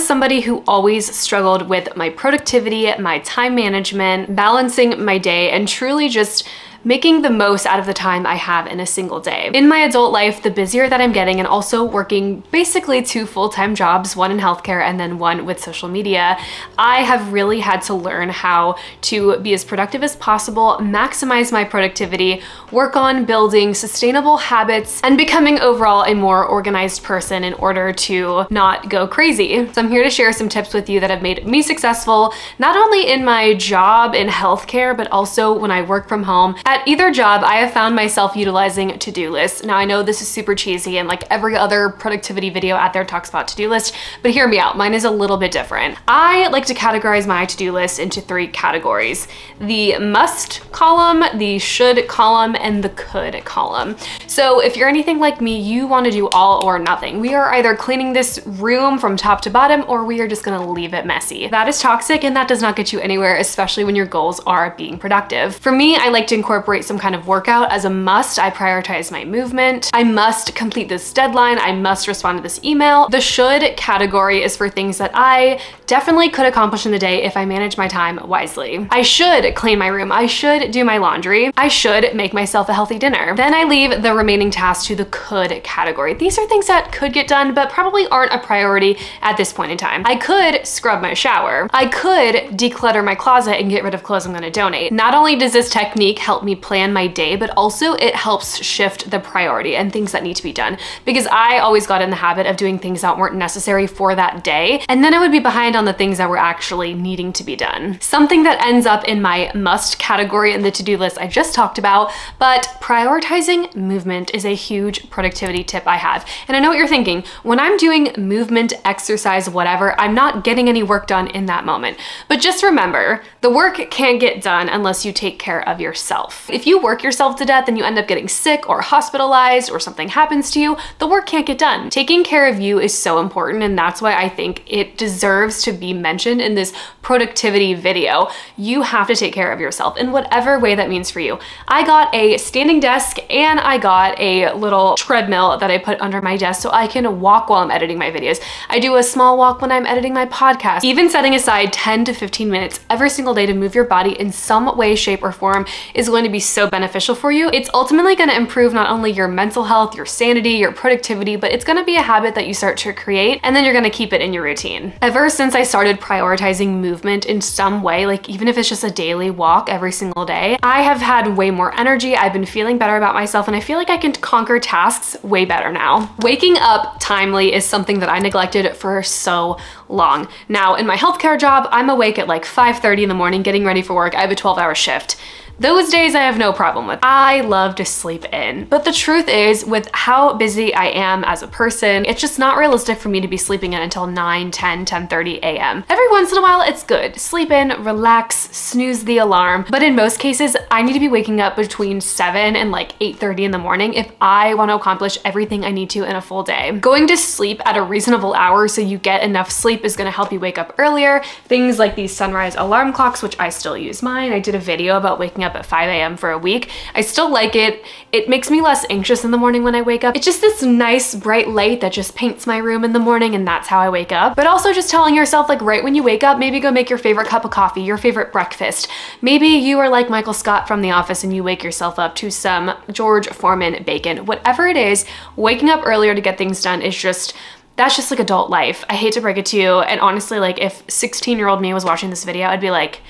somebody who always struggled with my productivity, my time management, balancing my day, and truly just making the most out of the time I have in a single day. In my adult life, the busier that I'm getting and also working basically 2 full-time jobs, one in healthcare and then one with social media, I have really had to learn how to be as productive as possible, maximize my productivity, work on building sustainable habits, and becoming overall a more organized person in order to not go crazy. So I'm here to share some tips with you that have made me successful, not only in my job in healthcare, but also when I work from home. At either job, I have found myself utilizing to-do lists. Now I know this is super cheesy and like every other productivity video out there talks about to-do lists, but hear me out, mine is a little bit different. I like to categorize my to-do list into 3 categories: the must column, the should column, and the could column. So if you're anything like me, you want to do all or nothing. We are either cleaning this room from top to bottom or we are just gonna leave it messy. That is toxic and that does not get you anywhere, especially when your goals are being productive. For me, I like to incorporate some kind of workout as a must. I prioritize my movement. I must complete this deadline. I must respond to this email. The should category is for things that I definitely could accomplish in the day if I manage my time wisely. I should clean my room. I should do my laundry. I should make myself a healthy dinner. Then I leave the remaining tasks to the could category. These are things that could get done, but probably aren't a priority at this point in time. I could scrub my shower. I could declutter my closet and get rid of clothes I'm gonna donate. Not only does this technique help me plan my day, but also it helps shift the priority and things that need to be done, because I always got in the habit of doing things that weren't necessary for that day, and then I would be behind on the things that were actually needing to be done. Something that ends up in my must category in the to-do list I just talked about, but prioritizing movement is a huge productivity tip I have. And I know what you're thinking, when I'm doing movement, exercise, whatever, I'm not getting any work done in that moment. But just remember, the work can't get done unless you take care of yourself. If you work yourself to death and you end up getting sick or hospitalized or something happens to you, the work can't get done. Taking care of you is so important, and that's why I think it deserves to be mentioned in this productivity video. You have to take care of yourself in whatever way that means for you. I got a standing desk and I got a little treadmill that I put under my desk so I can walk while I'm editing my videos. I do a small walk when I'm editing my podcast. Even setting aside 10 to 15 minutes every single day to move your body in some way, shape, or form is going to be so beneficial for you. It's ultimately going to improve not only your mental health, your sanity, your productivity, but it's going to be a habit that you start to create, and then you're going to keep it in your routine. Ever since I started prioritizing movement in some way, like even if it's just a daily walk every single day, I have had way more energy. I've been feeling better about myself, and I feel like I can conquer tasks way better now. Waking up timely is something that I neglected for so long. Now, in my healthcare job, I'm awake at like 5:30 in the morning getting ready for work. I have a 12-hour shift. Those days I have no problem with. I love to sleep in. But the truth is, with how busy I am as a person, it's just not realistic for me to be sleeping in until 9, 10, 10:30 a.m. Every once in a while, it's good. Sleep in, relax, snooze the alarm. But in most cases, I need to be waking up between 7 and like 8:30 in the morning if I want to accomplish everything I need to in a full day. Going to sleep at a reasonable hour so you get enough sleep is going to help you wake up earlier. Things like these sunrise alarm clocks, which I still use mine. I did a video about waking up at 5 a.m. for a week. I still like it. It makes me less anxious in the morning when I wake up. It's just this nice bright light that just paints my room in the morning, and that's how I wake up. But also just telling yourself, like, right when you wake up, maybe go make your favorite cup of coffee, your favorite breakfast. Maybe you are like Michael Scott from The Office and you wake yourself up to some George Foreman bacon. Whatever it is, waking up earlier to get things done is just, that's just like adult life. I hate to break it to you. And honestly, like if 16-year-old me was watching this video, I'd be like,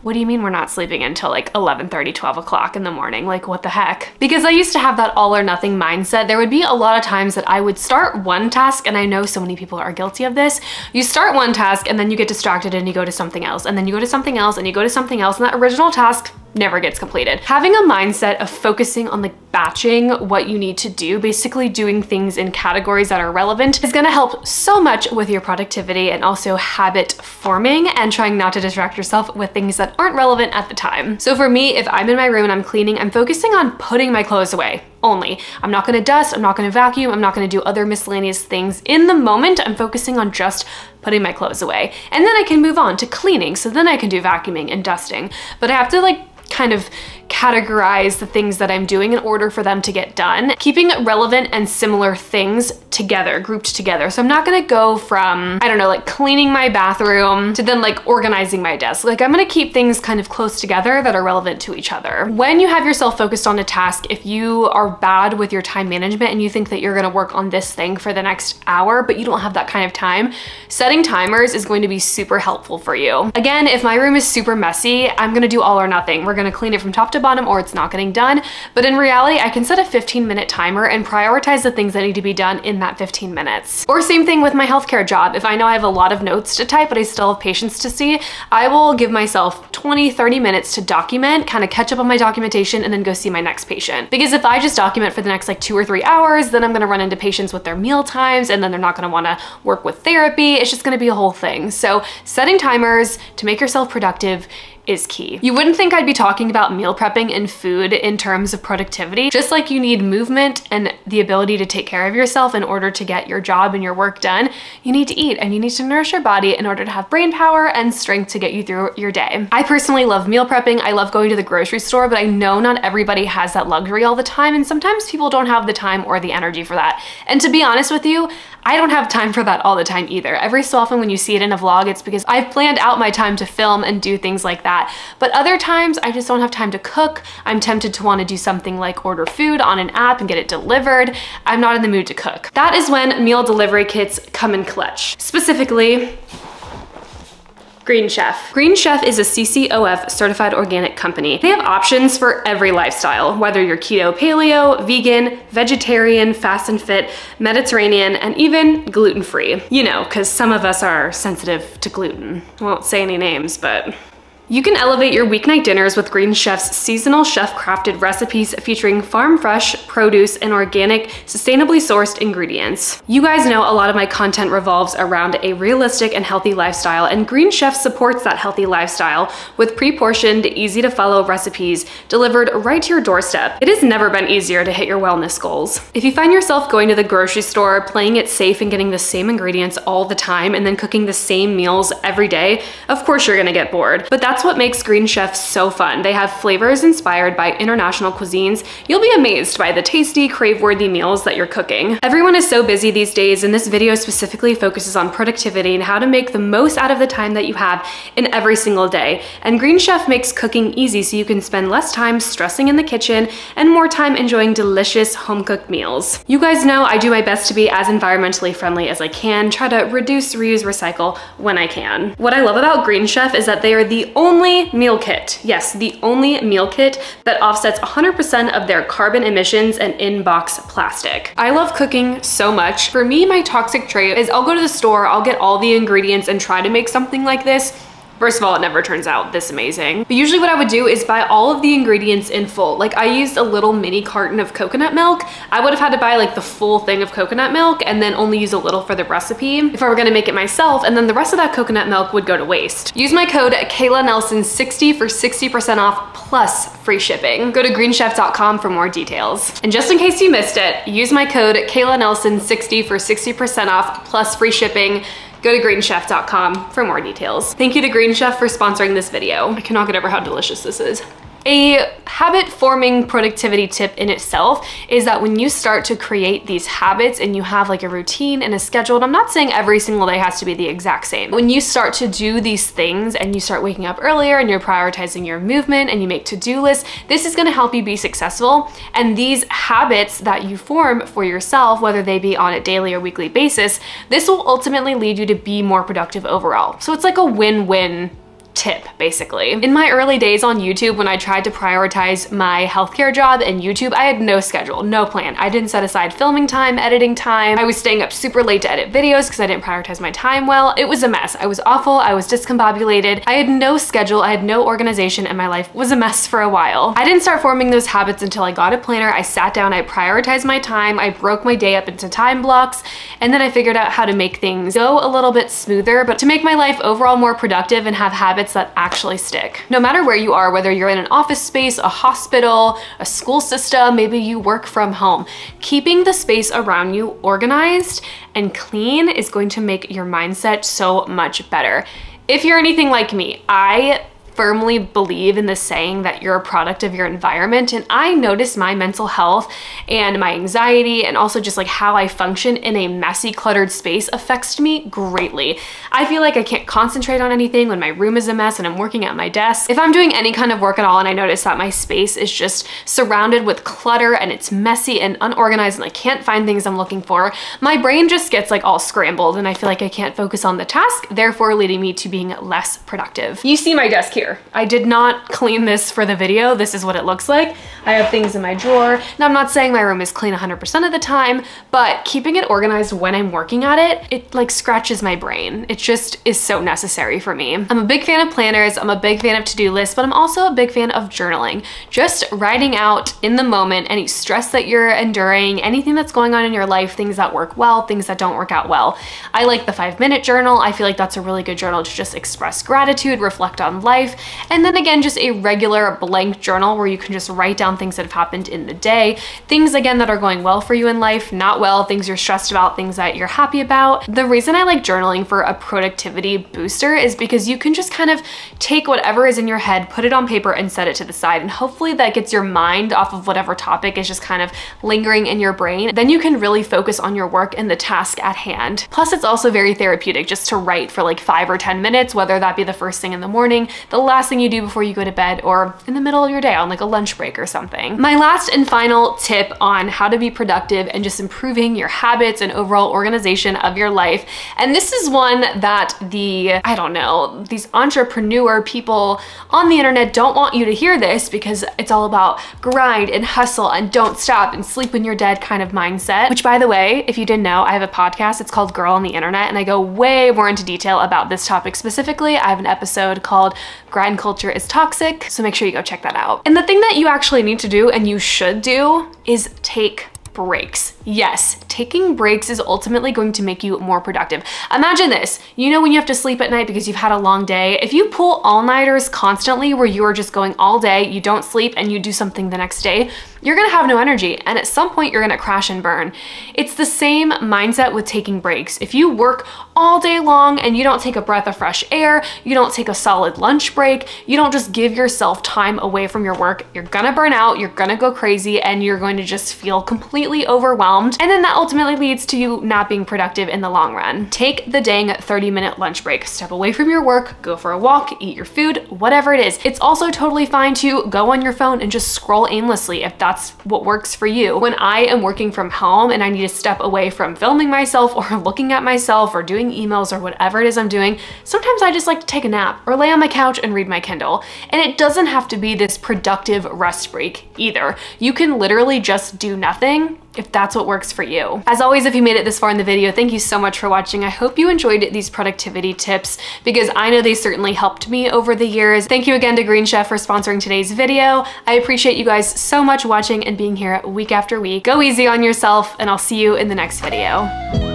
what do you mean we're not sleeping until like 11:30, 12 o'clock in the morning? Like, what the heck? Because I used to have that all or nothing mindset. There would be a lot of times that I would start one task, and I know so many people are guilty of this. You start one task and then you get distracted and you go to something else, and then you go to something else and you go to something else, and that original task never gets completed. Having a mindset of focusing on like batching what you need to do, basically doing things in categories that are relevant, is gonna help so much with your productivity and also habit forming and trying not to distract yourself with things that aren't relevant at the time. So for me, if I'm in my room and I'm cleaning, I'm focusing on putting my clothes away only. I'm not gonna dust, I'm not gonna vacuum, I'm not gonna do other miscellaneous things. In the moment, I'm focusing on just putting my clothes away. And then I can move on to cleaning, so then I can do vacuuming and dusting. But I have to like kind of categorize the things that I'm doing in order for them to get done, keeping relevant and similar things together, grouped together. So I'm not gonna go from, I don't know, like cleaning my bathroom to then like organizing my desk. Like I'm gonna keep things kind of close together that are relevant to each other. When you have yourself focused on a task, if you are bad with your time management and you think that you're gonna work on this thing for the next hour, but you don't have that kind of time, setting timers is going to be super helpful for you. Again, if my room is super messy, I'm gonna do all or nothing. We're gonna clean it from top to bottom or it's not getting done. But in reality, I can set a 15-minute timer and prioritize the things that need to be done in that 15 minutes. Or same thing with my healthcare job. If I know I have a lot of notes to type, but I still have patients to see, I will give myself 20, 30 minutes to document, kind of catch up on my documentation and then go see my next patient. Because if I just document for the next like 2 or 3 hours, then I'm gonna run into patients with their meal times and then they're not gonna wanna work with therapy. It's just gonna be a whole thing. So setting timers to make yourself productive is key. You wouldn't think I'd be talking about meal prepping and food in terms of productivity. Just like you need movement and the ability to take care of yourself in order to get your job and your work done, you need to eat and you need to nourish your body in order to have brain power and strength to get you through your day. I personally love meal prepping. I love going to the grocery store, but I know not everybody has that luxury all the time, and sometimes people don't have the time or the energy for that. And to be honest with you, I don't have time for that all the time either. Every so often when you see it in a vlog, it's because I've planned out my time to film and do things like that. But other times I just don't have time to cook. I'm tempted to want to do something like order food on an app and get it delivered. I'm not in the mood to cook. That is when meal delivery kits come in clutch. Specifically, Green Chef. Green Chef is a CCOF certified organic company. They have options for every lifestyle, whether you're keto, paleo, vegan, vegetarian, fast and fit, Mediterranean, and even gluten-free. You know, because some of us are sensitive to gluten. I won't say any names, but you can elevate your weeknight dinners with Green Chef's seasonal chef-crafted recipes featuring farm-fresh produce and organic, sustainably sourced ingredients. You guys know a lot of my content revolves around a realistic and healthy lifestyle, and Green Chef supports that healthy lifestyle with pre-portioned, easy-to-follow recipes delivered right to your doorstep. It has never been easier to hit your wellness goals. If you find yourself going to the grocery store, playing it safe and getting the same ingredients all the time, and then cooking the same meals every day, of course you're gonna get bored. But that's what makes Green Chef so fun. They have flavors inspired by international cuisines. You'll be amazed by the tasty, crave-worthy meals that you're cooking. Everyone is so busy these days, and this video specifically focuses on productivity and how to make the most out of the time that you have in every single day. And Green Chef makes cooking easy so you can spend less time stressing in the kitchen and more time enjoying delicious home-cooked meals. You guys know I do my best to be as environmentally friendly as I can, try to reduce, reuse, recycle when I can. What I love about Green Chef is that they are the only meal kit, yes, the only meal kit that offsets 100% of their carbon emissions and in-box plastic. I love cooking so much. For me, my toxic trait is I'll go to the store, I'll get all the ingredients and try to make something like this. First of all, it never turns out this amazing. But usually what I would do is buy all of the ingredients in full. Like I used a little mini carton of coconut milk. I would have had to buy like the full thing of coconut milk and then only use a little for the recipe if I were gonna make it myself, and then the rest of that coconut milk would go to waste. Use my code KaylaNelson60 for 60% off plus free shipping. Go to greenchef.com for more details. And just in case you missed it, use my code KaylaNelson60 for 60% off plus free shipping. Go to greenchef.com for more details. Thank you to Green Chef for sponsoring this video. I cannot get over how delicious this is. A habit-forming productivity tip in itself is that when you start to create these habits and you have like a routine and a schedule, and I'm not saying every single day has to be the exact same. When you start to do these things and you start waking up earlier and you're prioritizing your movement and you make to-do lists, this is gonna help you be successful. And these habits that you form for yourself, whether they be on a daily or weekly basis, this will ultimately lead you to be more productive overall. So it's like a win-win tip, basically. In my early days on YouTube, when I tried to prioritize my healthcare job and YouTube, I had no schedule, no plan. I didn't set aside filming time, editing time. I was staying up super late to edit videos because I didn't prioritize my time well. It was a mess. I was awful. I was discombobulated. I had no schedule. I had no organization, and my life was a mess for a while. I didn't start forming those habits until I got a planner. I sat down, I prioritized my time, I broke my day up into time blocks, and then I figured out how to make things go a little bit smoother, but to make my life overall more productive and have habits that actually stick. No matter where you are, whether you're in an office space, a hospital, a school system, maybe you work from home, keeping the space around you organized and clean is going to make your mindset so much better. If you're anything like me, I firmly believe in the saying that you're a product of your environment, and I notice my mental health and my anxiety and also just like how I function in a messy, cluttered space affects me greatly. I feel like I can't concentrate on anything when my room is a mess and I'm working at my desk. If I'm doing any kind of work at all and I notice that my space is just surrounded with clutter and it's messy and unorganized and I can't find things I'm looking for, my brain just gets like all scrambled and I feel like I can't focus on the task, therefore leading me to being less productive. You see my desk here. I did not clean this for the video. This is what it looks like. I have things in my drawer. Now, I'm not saying my room is clean 100% of the time, but keeping it organized when I'm working at it, it like scratches my brain. It just is so necessary for me. I'm a big fan of planners. I'm a big fan of to-do lists, but I'm also a big fan of journaling. Just writing out in the moment any stress that you're enduring, anything that's going on in your life, things that work well, things that don't work out well. I like the 5-minute journal. I feel like that's a really good journal to just express gratitude, reflect on life, and then again, just a regular blank journal where you can just write down things that have happened in the day, things again that are going well for you in life, not well, things you're stressed about, things that you're happy about. The reason I like journaling for a productivity booster is because you can just kind of take whatever is in your head, put it on paper and set it to the side, and hopefully that gets your mind off of whatever topic is just kind of lingering in your brain. Then you can really focus on your work and the task at hand. Plus, it's also very therapeutic just to write for like 5 or 10 minutes, whether that be the first thing in the morning, the last thing you do before you go to bed, or in the middle of your day on like a lunch break or something. My last and final tip on how to be productive and just improving your habits and overall organization of your life, and this is one that I don't know, these entrepreneur people on the internet don't want you to hear this because it's all about grind and hustle and don't stop and sleep when you're dead kind of mindset, which by the way, if you didn't know, I have a podcast. It's called Girl on the Internet, and I go way more into detail about this topic specifically. I have an episode called Grind Culture is Toxic, so make sure you go check that out. And the thing that you actually need to do, and you should do, is take breaks. Yes, taking breaks is ultimately going to make you more productive. Imagine this, you know when you have to sleep at night because you've had a long day, if you pull all-nighters constantly where you are just going all day, you don't sleep and you do something the next day, you're gonna have no energy, and at some point you're gonna crash and burn. It's the same mindset with taking breaks. If you work all day long and you don't take a breath of fresh air, you don't take a solid lunch break, you don't just give yourself time away from your work, you're gonna burn out, you're gonna go crazy, and you're going to just feel completely overwhelmed. And then that ultimately leads to you not being productive in the long run. Take the dang 30-minute lunch break, step away from your work, go for a walk, eat your food, whatever it is. It's also totally fine to go on your phone and just scroll aimlessly if that's what works for you. When I am working from home and I need to step away from filming myself or looking at myself or doing emails or whatever it is I'm doing, sometimes I just like to take a nap or lay on my couch and read my Kindle. And it doesn't have to be this productive rest break either. You can literally just do nothing if that's what works for you. As always, if you made it this far in the video, thank you so much for watching. I hope you enjoyed these productivity tips because I know they certainly helped me over the years. Thank you again to Green Chef for sponsoring today's video. I appreciate you guys so much watching and being here week after week. Go easy on yourself, and I'll see you in the next video.